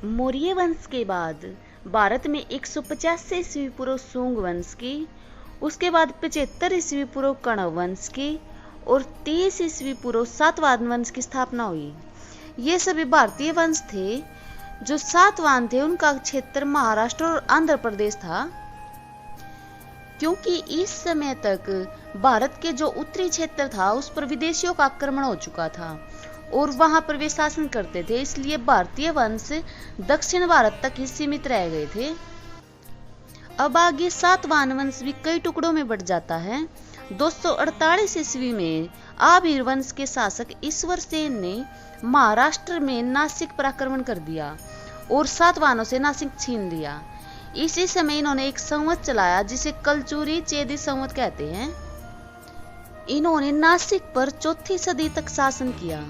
मौर्य वंश के बाद भारत में 150 ईस्वी पूर्व सुंग वंश की, उसके बाद 75 ईस्वी पूर्व कण्व वंश की और 30 ईस्वी पूर्व सातवाहन वंश की स्थापना हुई। ये सभी भारतीय वंश थे। जो सातवाहन थे उनका क्षेत्र महाराष्ट्र और आंध्र प्रदेश था। क्योंकि इस समय तक भारत के जो उत्तरी क्षेत्र था उस पर विदेशियों का आक्रमण हो चुका था और वहां पर वे शासन करते थे, इसलिए भारतीय वंश दक्षिण भारत तक ही सीमित रह गए थे। अब आगे सातवाहन वंश भी कई टुकड़ों में बट जाता है। 248 ईस्वी में आभीर वंश के शासक ईश्वर सेन ने महाराष्ट्र में नासिक पर आक्रमण कर दिया और सातवाहनों से नासिक छीन लिया। इसी समय इन्होंने एक संवत चलाया जिसे कलचुरी चेदी संवत कहते हैं। इन्होंने नासिक पर 4वीं सदी तक शासन किया।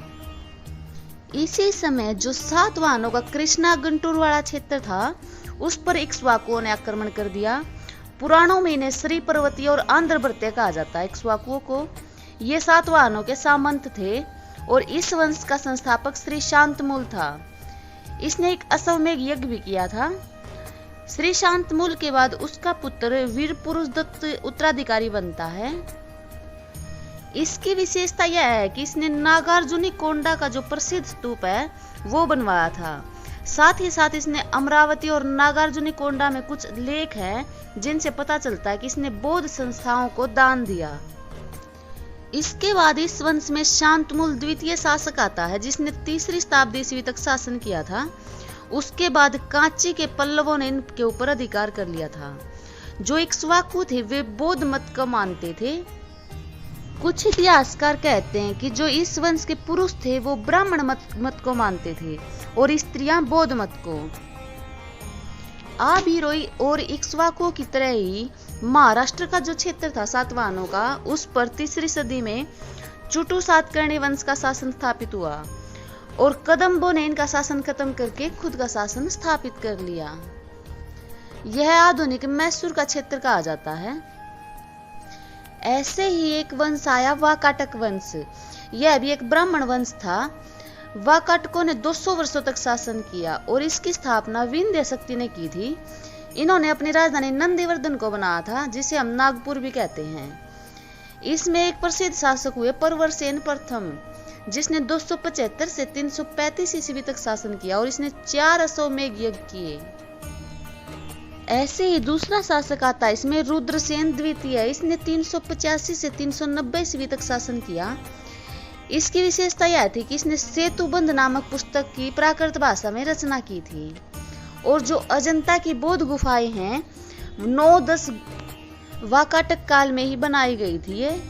इसी समय जो सातवाहनों का कृष्णा गुंटूर वाला क्षेत्र था उस पर इक्ष्वाकुओं ने आक्रमण कर दिया। पुराणों में इन्हें श्री पर्वतीय और आंध्र भृत्य कहा जाता है इक्ष्वाकुओं को। ये सातवाहनों के सामंत थे और इस वंश का संस्थापक श्री शांतमूल था। इसने एक अश्वमेध यज्ञ भी किया था। श्री शांतमूल के बाद उसका पुत्र वीर पुरुष दत्त उत्तराधिकारी बनता है। इसकी विशेषता यह है कि इसने नागार्जुनी कोंडा का जो प्रसिद्ध स्तूप है वो बनवाया था। साथ ही साथ इसने अमरावती और नागार्जुनी कोंडा में कुछ लेख हैं जिनसे पता चलता है कि इसने बौद्ध संस्थाओं को दान दिया। इसके बाद इस वंश में शांतमूल द्वितीय शासक आता है जिसने 3री शताब्दी ईस्वी तक शासन किया था। उसके बाद कांची के पल्लवों ने इनके ऊपर अधिकार कर लिया था। जो इक्ष्वाकु थे वे बौद्ध मत को मानते थे। कुछ इतिहासकार कहते हैं कि जो इस वंश के पुरुष थे वो ब्राह्मण मत को मानते थे और स्त्रियां बौद्ध मत को। आभीरोई और इक्ष्वाकुओं की तरह ही महाराष्ट्र का जो क्षेत्र था सातवाहनों का, उस पर 3री सदी में चुटू सातकर्णी वंश का शासन स्थापित हुआ और कदम्बों ने इनका शासन खत्म करके खुद का शासन स्थापित कर लिया। यह आधुनिक मैसूर का क्षेत्र कहा जाता है। ऐसे ही एक वंश आया वाकाटक वंश। यह भी एक ब्राह्मण वंश था। वाकाटकों ने 200 वर्षों तक शासन किया और इसकी स्थापना विंध्य शक्ति ने की थी। इन्होंने अपनी राजधानी नंदीवर्धन को बनाया था जिसे हम नागपुर भी कहते हैं। इसमें एक प्रसिद्ध शासक हुए परवरसेन प्रथम जिसने 275 से 335 ईस्वी तक शासन किया और इसने 4 अश्वमेध यज्ञ किए। ऐसे ही दूसरा शासक आता है इसमें रुद्रसेन द्वितीय। इसने 385 से 390 ईस्वी तक शासन किया। इसकी विशेषता यह थी कि इसने सेतुबंध नामक पुस्तक की प्राकृत भाषा में रचना की थी और जो अजंता की बौद्ध गुफाएं हैं 9-10 वाकाटक काल में ही बनाई गई थी। ये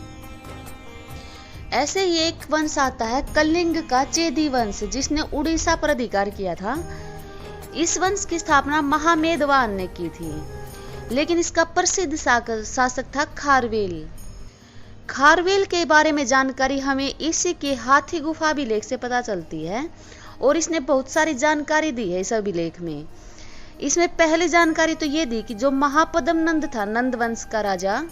ऐसे ही एक वंश आता है कलिंग का चेदी वंश जिसने उड़ीसा पर अधिकार किया था। इस वंश की स्थापना महामेधवान ने की थी, लेकिन इसका प्रसिद्ध शासक था खारवेल। खारवेल के बारे में जानकारी हमें इसी के हाथी गुफा अभिलेख से पता चलती है और इसने बहुत सारी जानकारी दी है इस अभिलेख में। इसमें पहली जानकारी तो ये दी कि जो महापद्म नंद था, नंद वंश का राजा,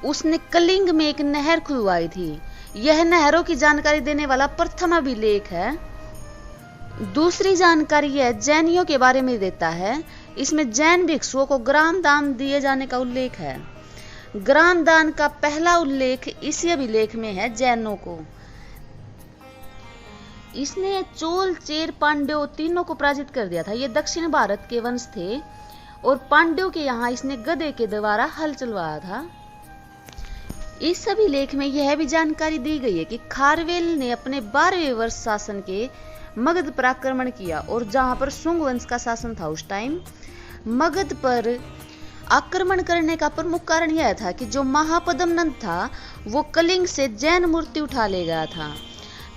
उसने कलिंग में एक नहर खुलवाई थी। यह नहरों की जानकारी देने वाला प्रथम अभिलेख है। दूसरी जानकारी यह जैनियों के बारे में देता है। इसमें जैन भिक्षुओं को ग्राम दान दिए जाने का उल्लेख है। ग्राम दान का पहला उल्लेख इसी अभिलेख में है जैनों को। इसने चोल, चेर, पांड्यों तीनों को पराजित कर दिया था। ये दक्षिण भारत के वंश थे और पांड्यों के यहाँ इसने गधे के द्वारा हल चलवाया था। इस अभिलेख में यह भी जानकारी दी गई है कि खारवेल ने अपने 12वें वर्ष शासन के मगध पर आक्रमण किया और जहां पर सुंग वंश का शासन था उस टाइम, मगध पर आक्रमण करने का प्रमुख कारण यह था कि जो महापद्म नंद था वो कलिंग से जैन मूर्ति उठा ले गया था।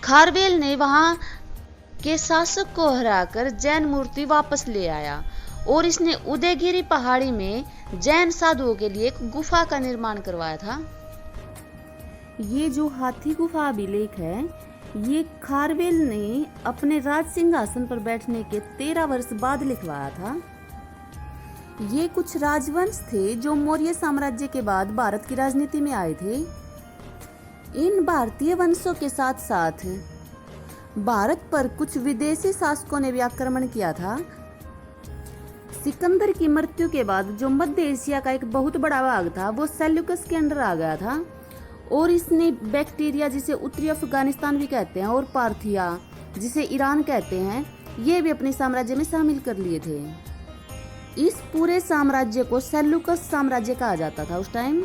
खारवेल ने वहां के शासक को हराकर जैन मूर्ति वापस ले आया और इसने उदयगिरी पहाड़ी में जैन साधुओं के लिए एक गुफा का निर्माण करवाया था। ये जो हाथी गुफा अभिलेख है ये खारवेल ने अपने राज सिंहासन पर बैठने के 13 वर्ष बाद लिखवाया था। ये कुछ राजवंश थे जो मौर्य साम्राज्य के बाद भारत की राजनीति में आए थे। इन भारतीय वंशों के साथ साथ भारत पर कुछ विदेशी शासकों ने भी आक्रमण किया था। सिकंदर की मृत्यु के बाद जो मध्य एशिया का एक बहुत बड़ा भाग था वो सेल्यूकस के अंडर आ गया था और इसने बैक्टीरिया, जिसे उत्तरी अफगानिस्तान भी कहते हैं, और पार्थिया, जिसे ईरान कहते हैं, ये भी अपने साम्राज्य में शामिल कर लिए थे। इस पूरे साम्राज्य को सेल्यूकस साम्राज्य कहा जाता था उस टाइम।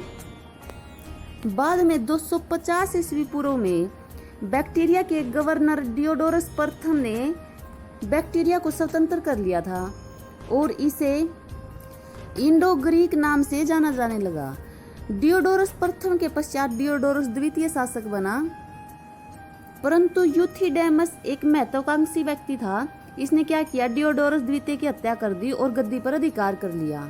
बाद में 250 ईस्वी पूर्व में बैक्टीरिया के गवर्नर डियोडोरस प्रथम ने बैक्टीरिया को स्वतंत्र कर लिया था और इसे इंडो ग्रीक नाम से जाना जाने लगा। डियोडोरस प्रथम के पश्चात डियोडोरस द्वितीय शासक बना, परंतु यूथिडेमस एक महत्वाकांक्षी व्यक्ति था। इसने क्या किया, डियोडोरस द्वितीय की हत्या कर दी और गद्दी पर अधिकार कर लिया।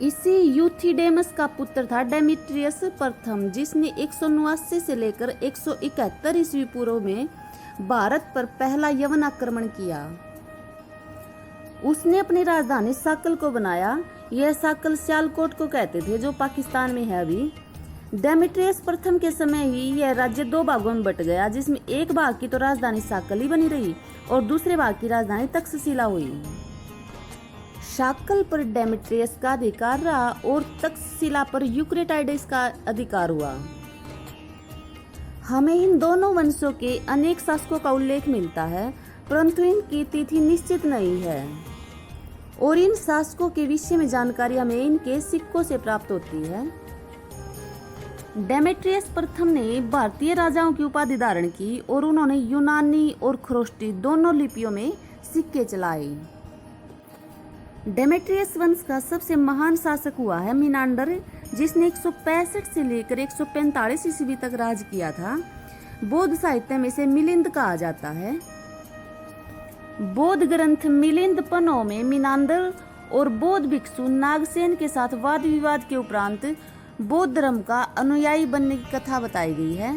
इसी यूथिडेमस का पुत्र था डेमेट्रियस प्रथम, जिसने 189 से लेकर 171 ईस्वी पूर्व में भारत पर पहला यवन आक्रमण किया। उसने अपनी राजधानी साकल को बनाया। यह साकल सियालकोट को कहते थे, जो पाकिस्तान में है अभी। डेमेट्रियस प्रथम के समय ही यह राज्य 2 भागों में बट गया, जिसमें एक भाग की तो राजधानी साकल ही बनी रही और दूसरे भाग की राजधानी तक्षशिला हुई। साकल पर डेमेट्रियस का अधिकार रहा और तक्षशिला पर यूक्रेटाइडस का अधिकार हुआ। हमें इन दोनों वंशों के अनेक शासकों का उल्लेख मिलता है, परंतु इनकी तिथि निश्चित नहीं है और इन शासकों के विषय में जानकारी हमें इनके सिक्कों से प्राप्त होती है। डेमेट्रियस प्रथम ने भारतीय राजाओं की उपाधि धारण की और उन्होंने यूनानी और ख्रोष्टी दोनों लिपियों में सिक्के चलाए। डेमेट्रियस वंश का सबसे महान शासक हुआ है मिनांडर, जिसने 165 से लेकर 145 ईस्वी तक राज किया था। बौद्ध साहित्य में इसे मिलिंद कहा जाता है। बौद्ध ग्रंथ मिलिंद पन्नों में मिनांदर और बौद्ध भिक्षु नागसेन के साथ वाद विवाद के उपरांत बौद्ध धर्म का अनुयायी बनने की कथा बताई गई है।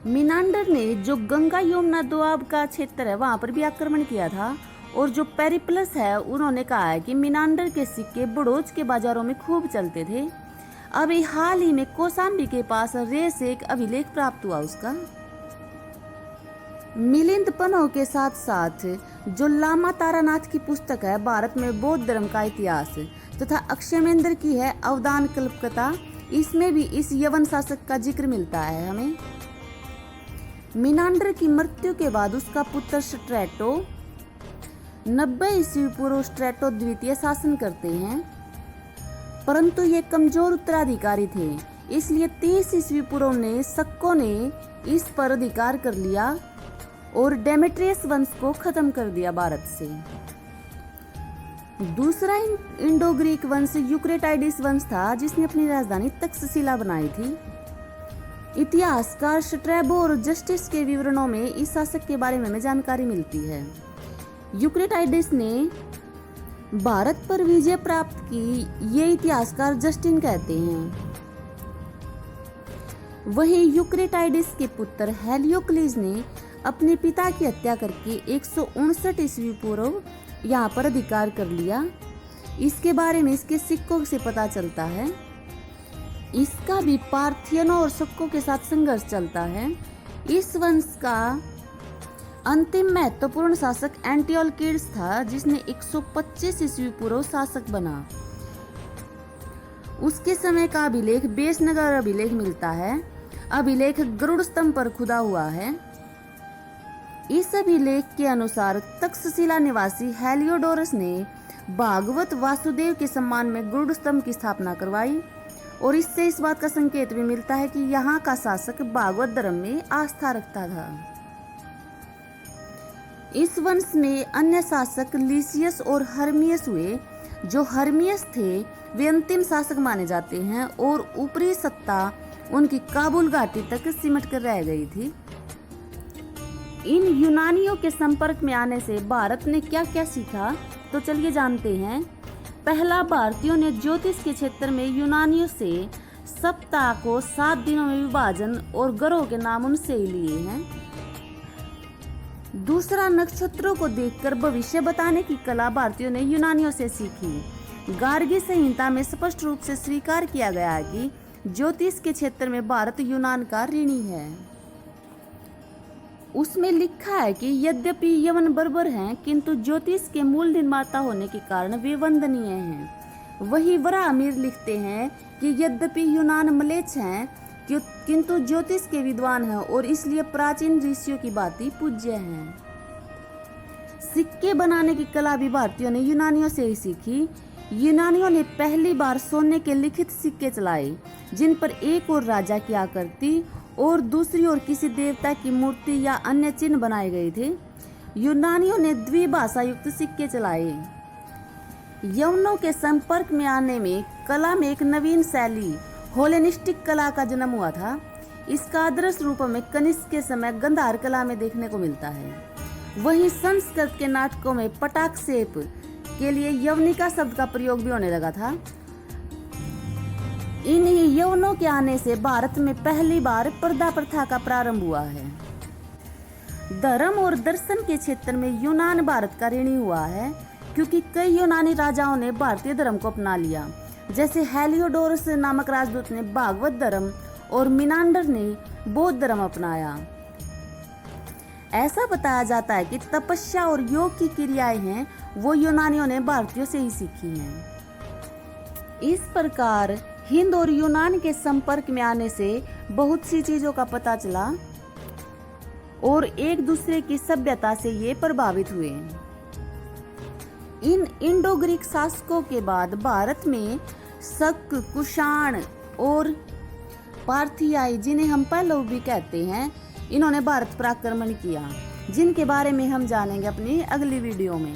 मिनांडर ने जो गंगा यमुना दोआब का क्षेत्र है वहां पर भी आक्रमण किया था और जो पेरिप्लस है उन्होंने कहा है कि मिनांडर के सिक्के बड़ोच के बाजारों में खूब चलते थे। अभी हाल ही में कौसाम्बी के पास रे से एक अभिलेख प्राप्त हुआ उसका। मिलिंद पन्नों के साथ साथ जो लामा तारानाथ की पुस्तक है भारत में बौद्ध धर्म का इतिहास तथा अक्षयमेंद्र की है अवदान कल्पकथा, इसमें भी इस यवन शासक का जिक्र मिलता है हमें। मिनांडर की मृत्यु के बाद उसका पुत्र स्ट्रेटो 90 ईस्वी पूर्व स्ट्रेटो द्वितीय शासन करते हैं, परंतु ये कमजोर उत्तराधिकारी थे, इसलिए 30 ईस्वी पूर्व ने सक्कों ने इस पर अधिकार कर लिया और डेमेट्रियस वंश को खत्म कर दिया भारत से। दूसरा इंडो ग्रीक वंश यूक्रेटाइडिस वंश था, जिसने अपनी राजधानी तक्षशिला बनाई थी। इतिहासकार स्ट्रैबो और जस्टिस के विवरणों में इस शासक के बारे में हमें जानकारी मिलती है। यूक्रेटाइडिस ने भारत पर विजय प्राप्त की, ये इतिहासकार जस्टिन कहते हैं। वहीं यूक्रेटाइडिस के पुत्र हेलियोक्लीज ने अपने पिता की हत्या करके 159 ईस्वी पूर्व यहाँ पर अधिकार कर लिया। इसके बारे में इसके सिक्कों से पता चलता है। इसका भी पार्थियनों और सक्कों के साथ संघर्ष चलता है। इस वंश का अंतिम महत्वपूर्ण शासक एंटिओलकिड्स था, जिसने 125 ईस्वी पूर्व शासक बना। उसके समय का अभिलेख बेसनगर अभिलेख मिलता है। अभिलेख गरुड़ स्तंभ पर खुदा हुआ है। इस अभिलेख के अनुसार तक्षशिला निवासी हेलियोडोरस ने भागवत वासुदेव के सम्मान में गरुड़ स्तंभ की स्थापना करवाई और इससे इस बात का संकेत भी मिलता है कि यहाँ का शासक भागवत धर्म में आस्था रखता था। इस वंश में अन्य शासक लिसियस और हर्मियस हुए। जो हर्मियस थे वे अंतिम शासक माने जाते हैं और ऊपरी सत्ता उनकी काबुल घाटी तक सिमट कर रह गई थी। इन यूनानियों के संपर्क में आने से भारत ने क्या क्या सीखा, तो चलिए जानते हैं। पहला, भारतीयों ने ज्योतिष के क्षेत्र में यूनानियों से सप्ताह को 7 दिनों में विभाजन और ग्रहों के नाम उनसे ही लिए हैं। दूसरा, नक्षत्रों को देखकर भविष्य बताने की कला भारतीयों ने यूनानियों से सीखी। गार्गी संहिता में स्पष्ट रूप से स्वीकार किया गया है कि ज्योतिष के क्षेत्र में भारत यूनान का ऋणी है। उसमें लिखा है कि यद्यपि यवन बर्बर हैं, किंतु ज्योतिष के मूल निर्माता होने के कारण वे वंदनीय हैं। वही वराहमिहिर लिखते हैं कि यद्यपि यूनान म्लेच्छ हैं, किंतु ज्योतिष के विद्वान हैं और इसलिए प्राचीन ऋषियों की भांति पूज्य हैं। सिक्के बनाने की कला भी भारतीयों ने यूनानियों से ही सीखी। यूनानियों ने पहली बार सोने के लिखित सिक्के चलाए, जिन पर एक ओर राजा की आकृति और दूसरी ओर किसी देवता की मूर्ति या अन्य चिन्ह बनाए गए थे। यूनानियों ने द्विभाषा युक्त सिक्के चलाए। यवनों के संपर्क में आने में कला में एक नवीन शैली हेलेनिस्टिक कला का जन्म हुआ था। इसका आदर्श रूप में कनिष्क के समय गंधार कला में देखने को मिलता है। वहीं संस्कृत के नाटकों में पटाक्षेप के लिए यवनिका शब्द का प्रयोग भी होने लगा था। इन्हीं यवनों के आने से भारत में पहली बार पर्दा प्रथा का प्रारंभ हुआ है। धर्म और दर्शन के क्षेत्र में यूनान भारत का ऋणी हुआ है, क्योंकि कई यूनानी राजाओं ने भारतीय धर्म को अपना लिया, जैसे हेलियोडोरस नामक राजदूत ने भागवत धर्म और मिनांडर ने बौद्ध धर्म अपनाया। ऐसा बताया जाता है कि तपस्या और योग की क्रियाएं हैं वो यूनानियों ने भारतीयों से ही सीखी हैं। इस प्रकार हिंद और यूनान के संपर्क में आने से बहुत सी चीजों का पता चला और एक दूसरे की सभ्यता से ये प्रभावित हुए। इन इंडो ग्रीक शासकों के बाद भारत में शक, कुषाण और पार्थियाई, जिन्हें हम पहलव भी कहते हैं, इन्होंने भारत पर आक्रमण किया, जिनके बारे में हम जानेंगे अपनी अगली वीडियो में।